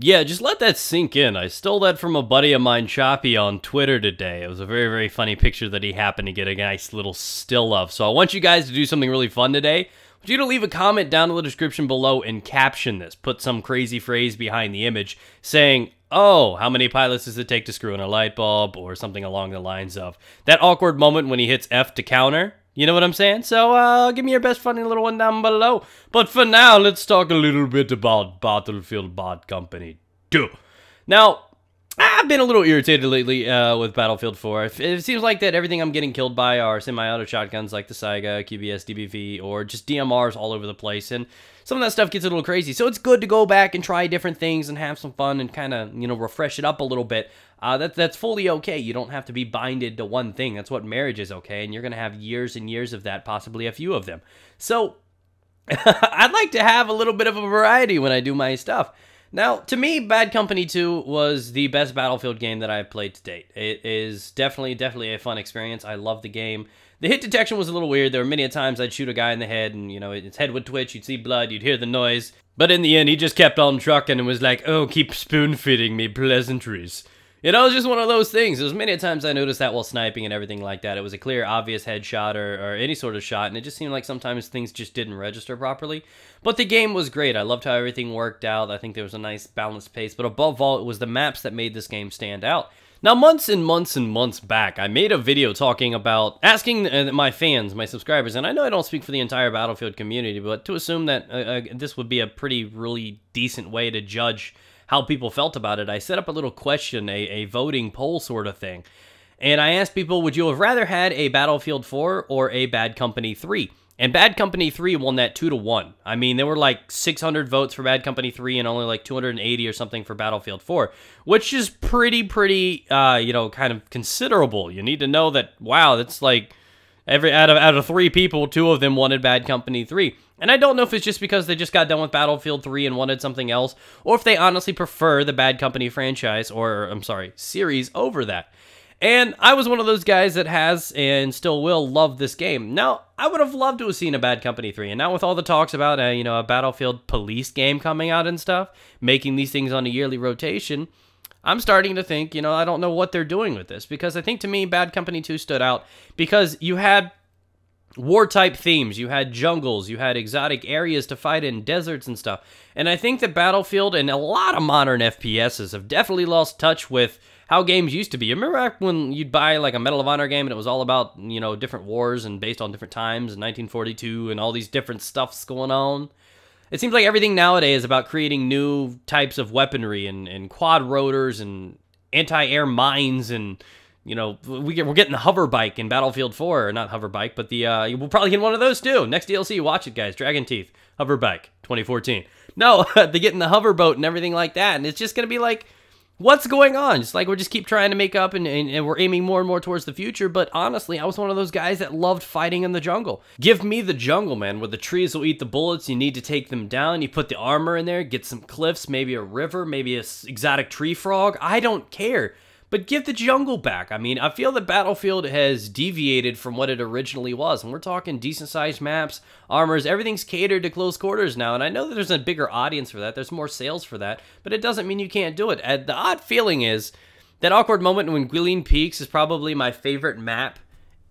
Yeah, just let that sink in. I stole that from a buddy of mine, Choppy, on Twitter today. It was a very, very funny picture that he happened to get a nice little still of. So I want you guys to do something really fun today. I want you to leave a comment down in the description below and caption this. Put some crazy phrase behind the image saying, oh, how many pilots does it take to screw in a light bulb? Or something along the lines of that awkward moment when he hits F to counter. You know what I'm saying? So, give me your best funny little one down below. But for now, let's talk a little bit about Battlefield Bot Company 2. Now, I've been a little irritated lately with Battlefield 4. It seems like that everything I'm getting killed by are semi-auto shotguns like the Saiga, QBS, DBV, or just DMRs all over the place. And some of that stuff gets a little crazy. So it's good to go back and try different things and have some fun and kind of, refresh it up a little bit. That's fully okay. You don't have to be binded to one thing. That's what marriage is, okay? And you're going to have years and years of that, possibly a few of them. So I'd like to have a little bit of a variety when I do my stuff. Now, to me, Bad Company 2 was the best Battlefield game that I've played to date. It is definitely a fun experience. I love the game. The hit detection was a little weird. There were many times I'd shoot a guy in the head and, its head would twitch, you'd see blood, you'd hear the noise. But in the end, he just kept on trucking and was like, oh, keep spoon-feeding me pleasantries. It was just one of those things. There was many times I noticed that while sniping and everything like that. It was a clear, obvious headshot or any sort of shot, and it just seemed like sometimes things just didn't register properly. But the game was great. I loved how everything worked out. I think there was a nice balanced pace, but above all, it was the maps that made this game stand out. Now, months and months and months back, I made a video talking about asking my fans, my subscribers, and I know I don't speak for the entire Battlefield community, but to assume that this would be a really decent way to judge how people felt about it, I set up a little question, a voting poll sort of thing. And I asked people, would you have rather had a Battlefield 4 or a Bad Company 3? And Bad Company 3 won that 2-1. I mean, there were like 600 votes for Bad Company 3 and only like 280 or something for Battlefield 4, which is pretty, kind of considerable. You need to know that, wow, that's like out of 3 people, 2 of them wanted Bad Company 3. And I don't know if it's just because they just got done with Battlefield 3 and wanted something else, or if they honestly prefer the Bad Company franchise, or, I'm sorry, series over that. And I was one of those guys that has, and still will, love this game. Now, I would have loved to have seen a Bad Company 3, and now with all the talks about, a Battlefield Police game coming out and stuff, making these things on a yearly rotation, I'm starting to think, I don't know what they're doing with this, because I think to me, Bad Company 2 stood out, because you had war-type themes, you had jungles, you had exotic areas to fight in, deserts and stuff. And I think that Battlefield and a lot of modern FPSs have definitely lost touch with how games used to be. Remember back when you'd buy like a Medal of Honor game and it was all about, different wars and based on different times in 1942 and all these different stuffs going on? It seems like everything nowadays is about creating new types of weaponry and quad rotors and anti-air mines and we're getting the hover bike in Battlefield 4, or not hover bike, but we'll probably get one of those too. Next DLC, watch it, guys. Dragon Teeth, hover bike, 2014. No, they're getting the hover boat and everything like that, and it's just gonna be like, what's going on? It's like we just keep trying to make up, and we're aiming more and more towards the future. But honestly, I was one of those guys that loved fighting in the jungle. Give me the jungle, man, where the trees will eat the bullets. You need to take them down. You put the armor in there, get some cliffs, maybe a river, maybe a exotic tree frog. I don't care. But give the jungle back. I mean, I feel that Battlefield has deviated from what it originally was. And we're talking decent-sized maps, armors, everything's catered to close quarters now. And I know that there's a bigger audience for that. There's more sales for that. But it doesn't mean you can't do it. The odd feeling is that awkward moment when Guilin Peaks is probably my favorite map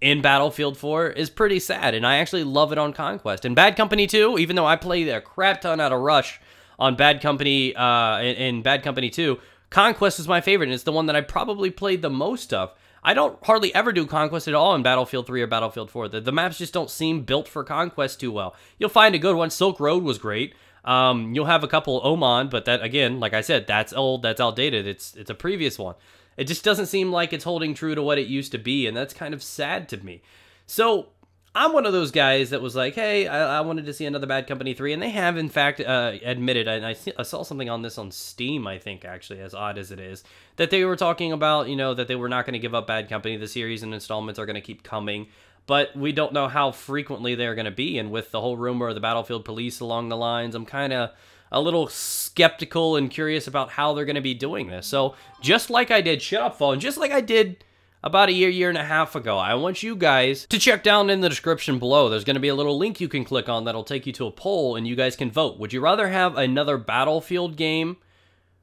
in Battlefield 4 is pretty sad. And I actually love it on Conquest. And Bad Company 2, even though I played a crap ton out of Rush on Bad Company in Bad Company 2, Conquest is my favorite, and it's the one that I probably played the most of. I don't hardly ever do Conquest at all in Battlefield 3 or Battlefield 4. The maps just don't seem built for Conquest too well. You'll find a good one. Silk Road was great. You'll have a couple Oman, but that, again, like I said, that's old, that's outdated. It's a previous one. It just doesn't seem like it's holding true to what it used to be, and that's kind of sad to me. So I'm one of those guys that was like, hey, I wanted to see another Bad Company 3, and they have, in fact, admitted, and I saw something on this on Steam, I think, actually, as odd as it is, that they were talking about, that they were not going to give up Bad Company. The series and installments are going to keep coming, but we don't know how frequently they're going to be, and with the whole rumor of the Battlefield Police along the lines, I'm kind of a little skeptical and curious about how they're going to be doing this. So, just like I did Shopfall, and just like I did about a year and a half ago, I want you guys to check down in the description below. There's going to be a little link you can click on that'll take you to a poll, and you guys can vote. Would you rather have another Battlefield game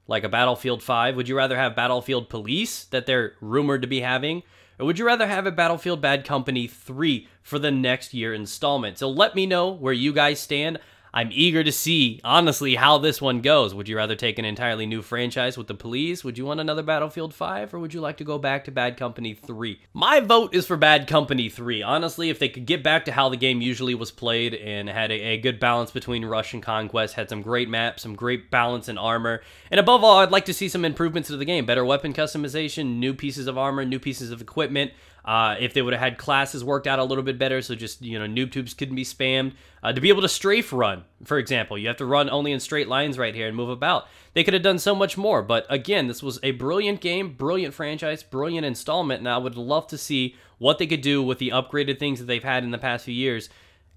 like a Battlefield 5? Would you rather have Battlefield Police that they're rumored to be having? Or would you rather have a Battlefield Bad Company 3 for the next year installment? So let me know where you guys stand. I'm eager to see, honestly, how this one goes. Would you rather take an entirely new franchise with the police? Would you want another Battlefield 5? Or would you like to go back to Bad Company 3? My vote is for Bad Company 3. Honestly, if they could get back to how the game usually was played and had a good balance between rush and conquest, had some great maps, some great balance in armor, and above all, I'd like to see some improvements to the game. Better weapon customization, new pieces of armor, new pieces of equipment. If they would have had classes worked out a little bit better, so just, noob tubes couldn't be spammed. To be able to strafe run, for example. You have to run only in straight lines right here and move about. They could have done so much more, but again, this was a brilliant game, brilliant franchise, brilliant installment, and I would love to see what they could do with the upgraded things that they've had in the past few years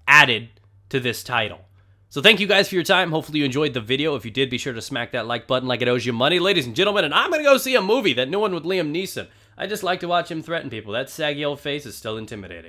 added to this title. So thank you guys for your time. Hopefully you enjoyed the video. If you did, be sure to smack that like button like it owes you money. Ladies and gentlemen, and I'm going to go see a movie, that new one with Liam Neeson. I just like to watch him threaten people. That saggy old face is still intimidating.